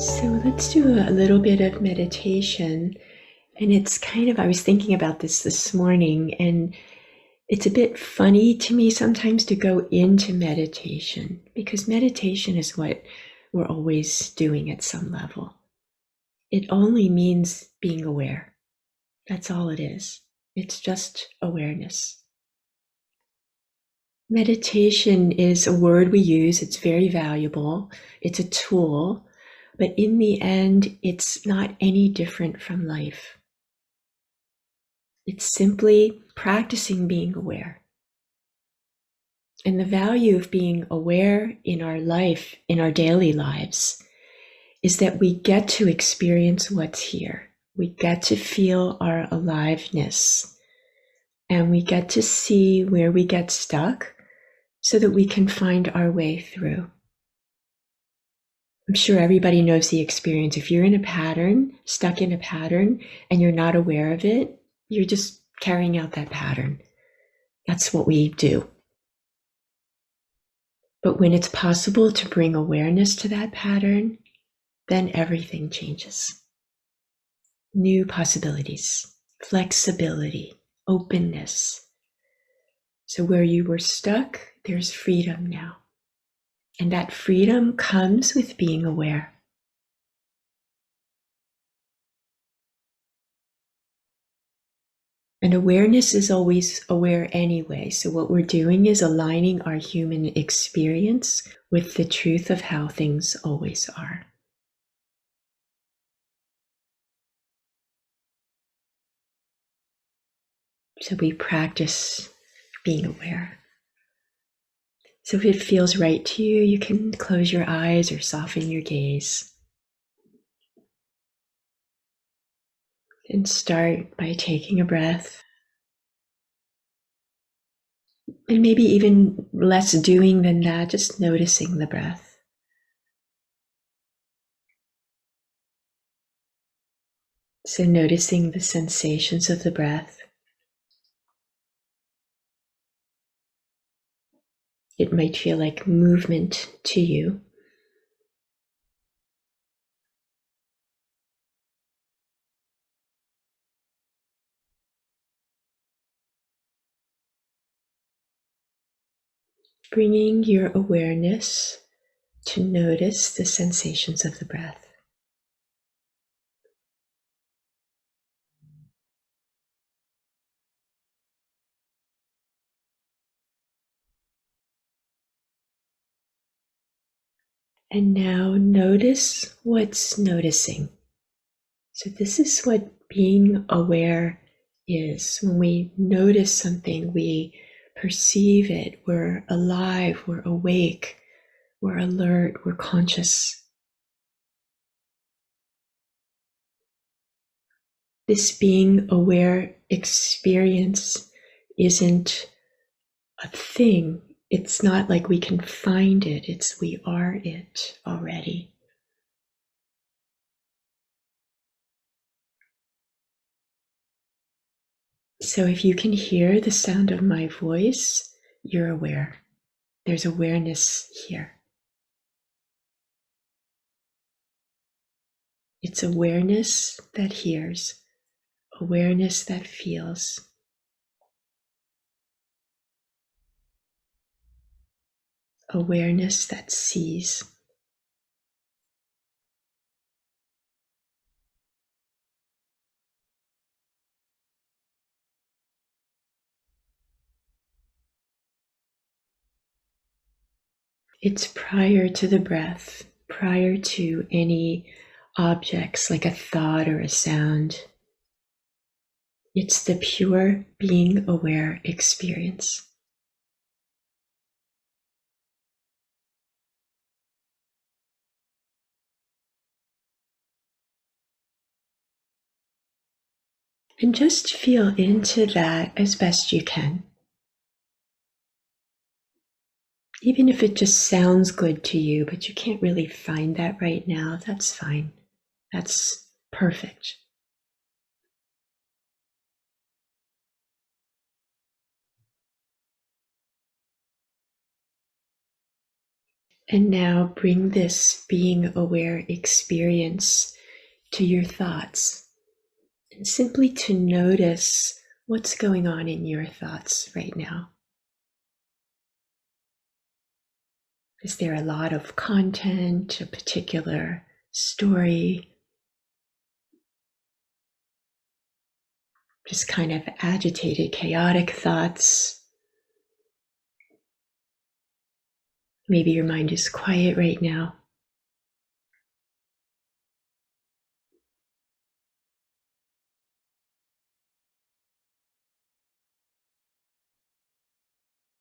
So let's do a little bit of meditation. And it's I was thinking about this morning, and it's a bit funny to me sometimes to go into meditation because meditation is what we're always doing at some level. It only means being aware. That's all it is. It's just awareness. Meditation is a word we use. It's very valuable. It's a tool. But in the end, it's not any different from life. It's simply practicing being aware. And the value of being aware in our life, in our daily lives, is that we get to experience what's here. We get to feel our aliveness. And we get to see where we get stuck so that we can find our way through. I'm sure everybody knows the experience. If you're in a pattern, stuck in a pattern, and you're not aware of it, you're just carrying out that pattern. That's what we do. But when it's possible to bring awareness to that pattern, then everything changes. New possibilities, flexibility, openness. So where you were stuck, there's freedom now. And that freedom comes with being aware. And awareness is always aware anyway. So what we're doing is aligning our human experience with the truth of how things always are. So we practice being aware. So if it feels right to you, you can close your eyes or soften your gaze. And start by taking a breath. And maybe even less doing than that, just noticing the breath. So noticing the sensations of the breath. It might feel like movement to you. Bringing your awareness to notice the sensations of the breath. And now notice what's noticing. So this is what being aware is. When we notice something, we perceive it. We're alive, we're awake, we're alert, we're conscious. This being aware experience isn't a thing. It's not like we can find it. It's we are it already. So if you can hear the sound of my voice, you're aware. There's awareness here. It's awareness that hears, awareness that feels, awareness that sees. It's prior to the breath, prior to any objects like a thought or a sound. It's the pure being aware experience. And just feel into that as best you can. Even if it just sounds good to you, but you can't really find that right now, that's fine. That's perfect. And now bring this being aware experience to your thoughts, and simply to notice what's going on in your thoughts right now. Is there a lot of content, a particular story, just kind of agitated, chaotic thoughts? Maybe your mind is quiet right now.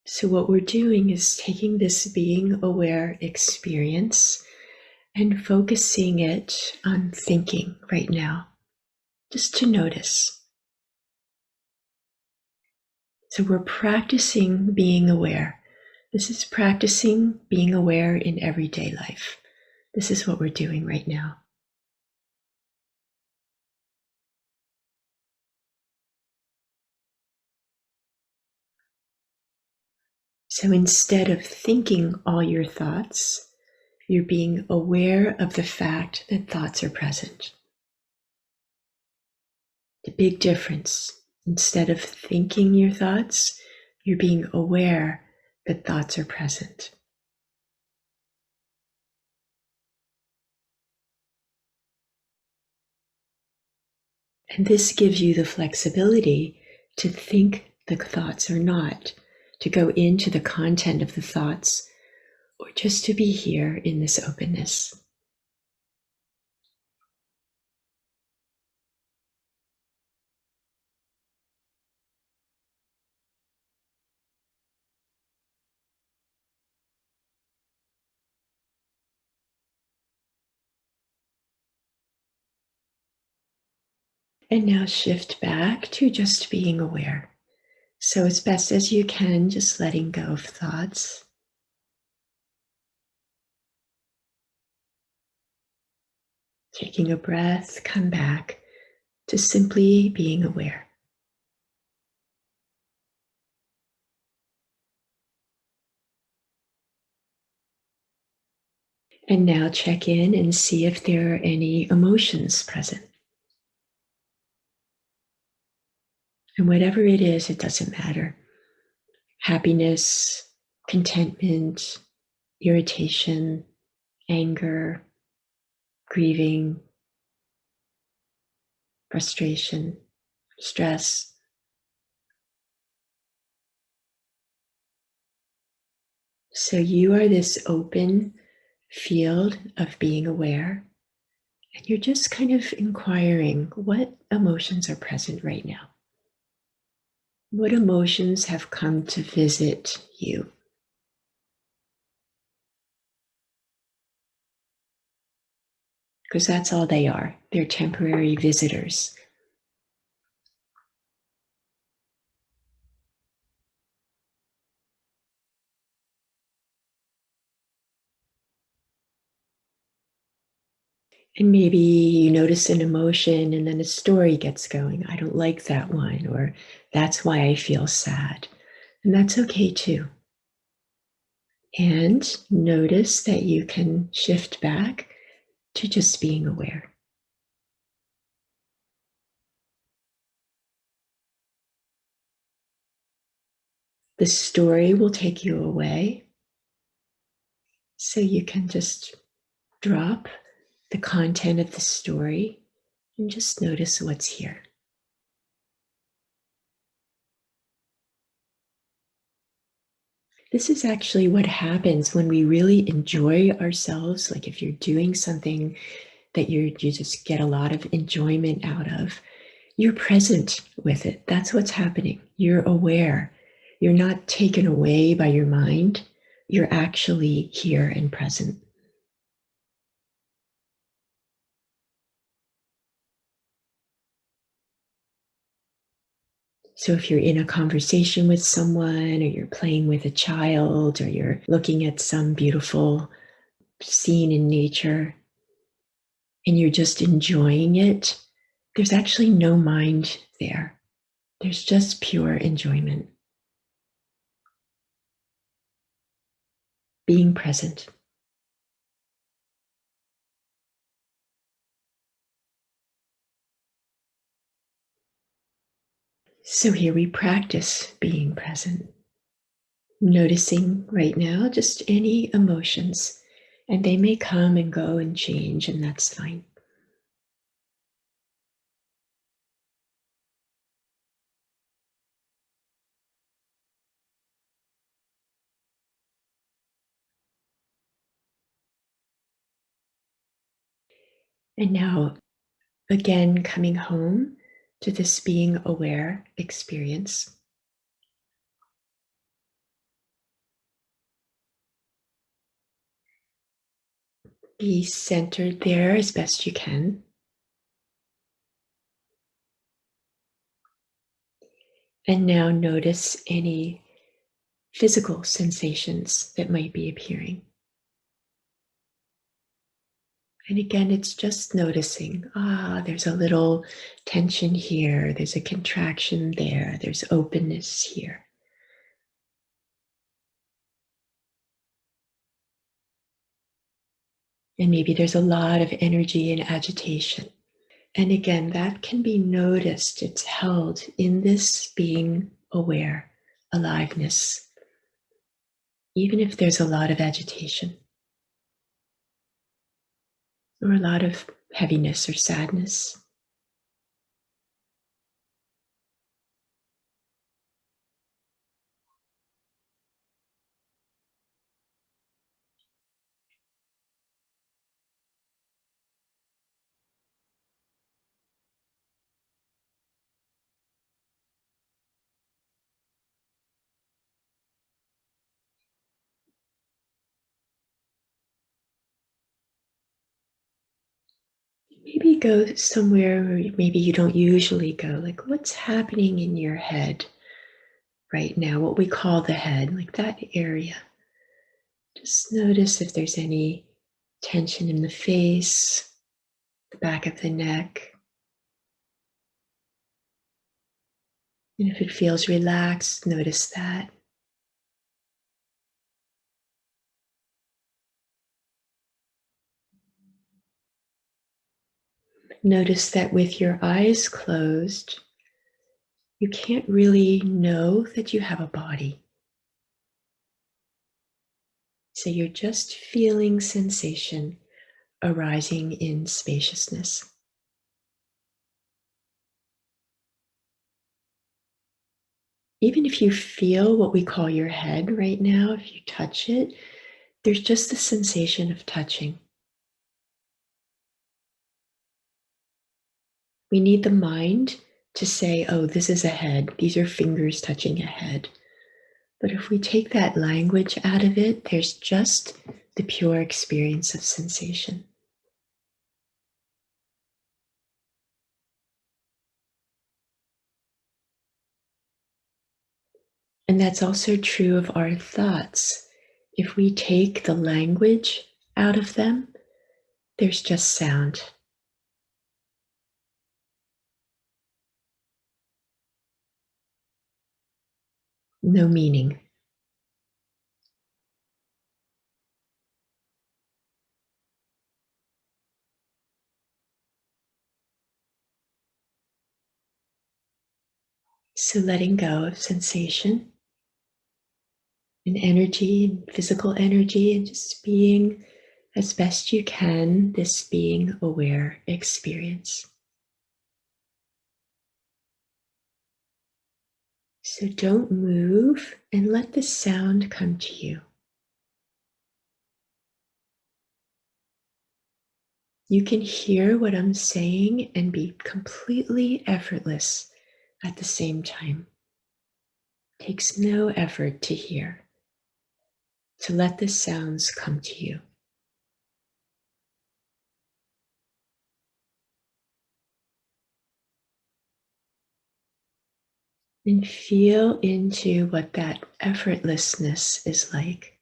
So, what we're doing is taking this being aware experience and focusing it on thinking right now, just to notice. So, we're practicing being aware. This is practicing being aware in everyday life. This is what we're doing right now. So, instead of thinking all your thoughts, you're being aware of the fact that thoughts are present. The big difference. Instead of thinking your thoughts, you're being aware that thoughts are present. And this gives you the flexibility to think the thoughts or not, to go into the content of the thoughts, or just to be here in this openness. And now shift back to just being aware. So, as best as you can, just letting go of thoughts. Taking a breath, come back to simply being aware. And now check in and see if there are any emotions present. And whatever it is, it doesn't matter. Happiness, contentment, irritation, anger, grieving, frustration, stress. So you are this open field of being aware, and you're just kind of inquiring what emotions are present right now. What emotions have come to visit you? Because that's all they are. They're temporary visitors. And maybe you notice an emotion and then a story gets going. I don't like that one, or that's why I feel sad. And that's okay too. And notice that you can shift back to just being aware. The story will take you away, so you can just drop the content of the story and just notice what's here. This is actually what happens when we really enjoy ourselves. Like if you're doing something that you just get a lot of enjoyment out of, you're present with it. That's what's happening. You're aware. You're not taken away by your mind. You're actually here and present. So if you're in a conversation with someone, or you're playing with a child, or you're looking at some beautiful scene in nature, and you're just enjoying it, there's actually no mind there. There's just pure enjoyment. Being present. So here we practice being present, noticing right now just any emotions, and they may come and go and change, and that's fine. And now, again, coming home to this being aware experience, be centered there as best you can. And now notice any physical sensations that might be appearing. And again, it's just noticing, there's a little tension here, there's a contraction there, there's openness here. And maybe there's a lot of energy and agitation. And again, that can be noticed, it's held in this being aware, aliveness, even if there's a lot of agitation or a lot of heaviness or sadness. Maybe go somewhere where maybe you don't usually go, like what's happening in your head right now, what we call the head, like that area. Just notice if there's any tension in the face, the back of the neck, and if it feels relaxed, notice that. Notice that with your eyes closed, you can't really know that you have a body. So you're just feeling sensation arising in spaciousness. Even if you feel what we call your head right now, if you touch it, there's just the sensation of touching. We need the mind to say, oh, this is a head. These are fingers touching a head. But if we take that language out of it, there's just the pure experience of sensation. And that's also true of our thoughts. If we take the language out of them, there's just sound, no meaning. So letting go of sensation and energy and physical energy and just being as best you can this being aware experience. So don't move and let the sound come to you. You can hear what I'm saying and be completely effortless at the same time. It takes no effort to hear, to let the sounds come to you. And feel into what that effortlessness is like.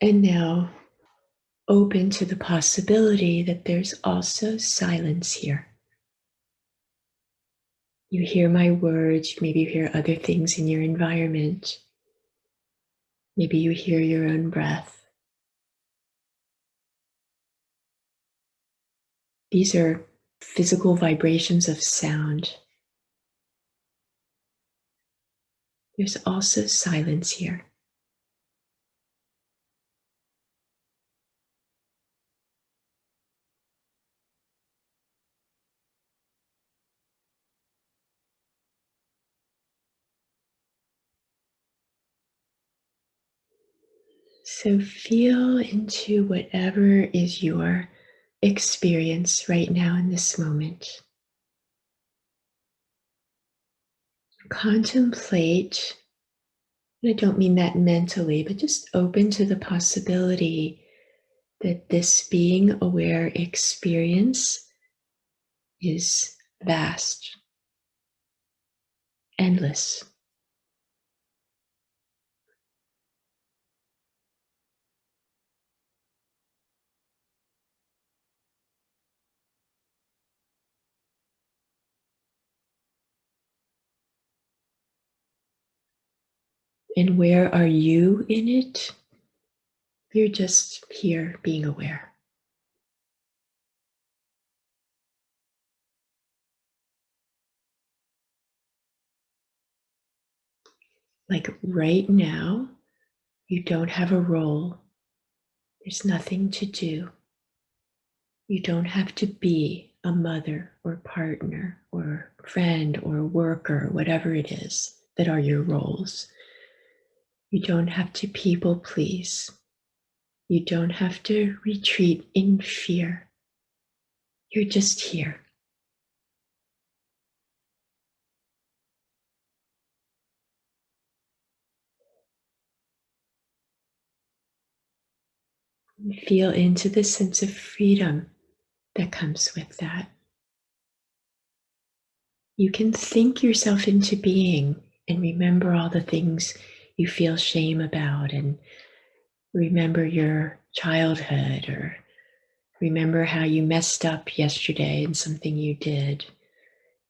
And now open to the possibility that there's also silence here. You hear my words, maybe you hear other things in your environment. Maybe you hear your own breath. These are physical vibrations of sound. There's also silence here. So feel into whatever is your experience right now in this moment. Contemplate, and I don't mean that mentally, but just open to the possibility that this being aware experience is vast, endless. And where are you in it? You're just here being aware. Like right now, you don't have a role. There's nothing to do. You don't have to be a mother or partner or friend or worker, whatever it is that are your roles. You don't have to people please. You don't have to retreat in fear. You're just here. Feel into the sense of freedom that comes with that. You can think yourself into being and remember all the things you feel shame about, and remember your childhood, or remember how you messed up yesterday in something you did.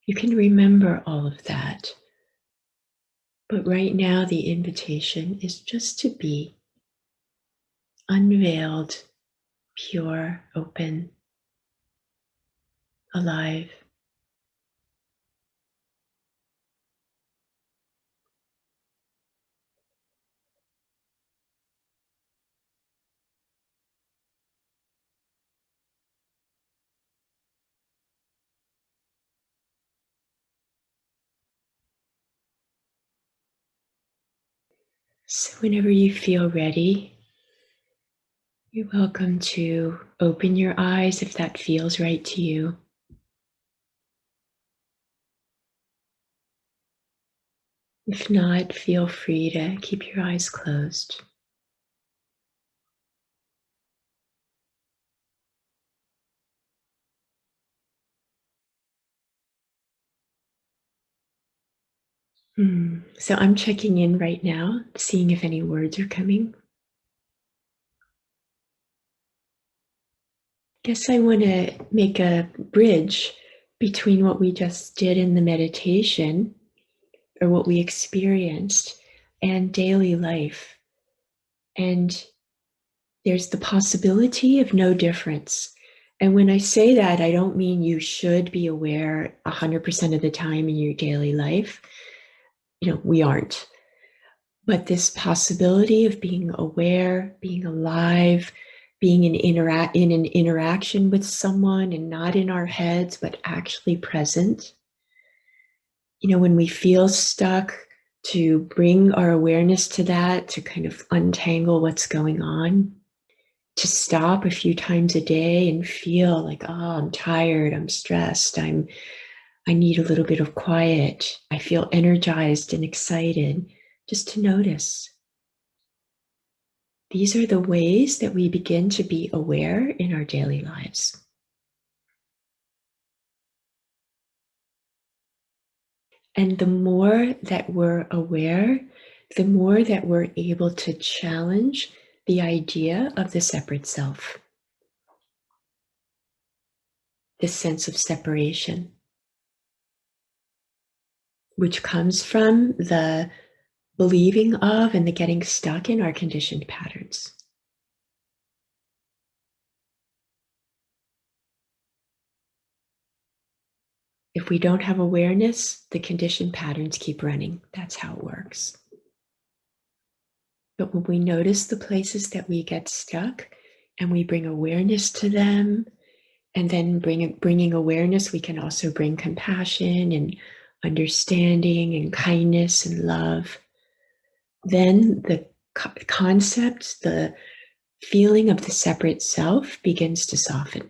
You can remember all of that. But right now, the invitation is just to be unveiled, pure, open, alive. So, whenever you feel ready, you're welcome to open your eyes if that feels right to you. If not, feel free to keep your eyes closed. So I'm checking in right now, seeing if any words are coming. Guess I want to make a bridge between what we just did in the meditation, or what we experienced, and daily life. And there's the possibility of no difference. And when I say that, I don't mean you should be aware 100% of the time in your daily life. We aren't. But this possibility of being aware, being alive, being in an interaction with someone, and not in our heads, but actually present. When we feel stuck, to bring our awareness to that, to kind of untangle what's going on, to stop a few times a day and feel like, oh, I'm tired, I'm stressed, I need a little bit of quiet, I feel energized and excited, just to notice. These are the ways that we begin to be aware in our daily lives. And the more that we're aware, the more that we're able to challenge the idea of the separate self. this sense of separation, which comes from the believing of and the getting stuck in our conditioned patterns. If we don't have awareness, the conditioned patterns keep running. That's how it works. But when we notice the places that we get stuck and we bring awareness to them, and then bringing awareness, we can also bring compassion and understanding and kindness and love. Then the concept, the feeling of the separate self begins to soften.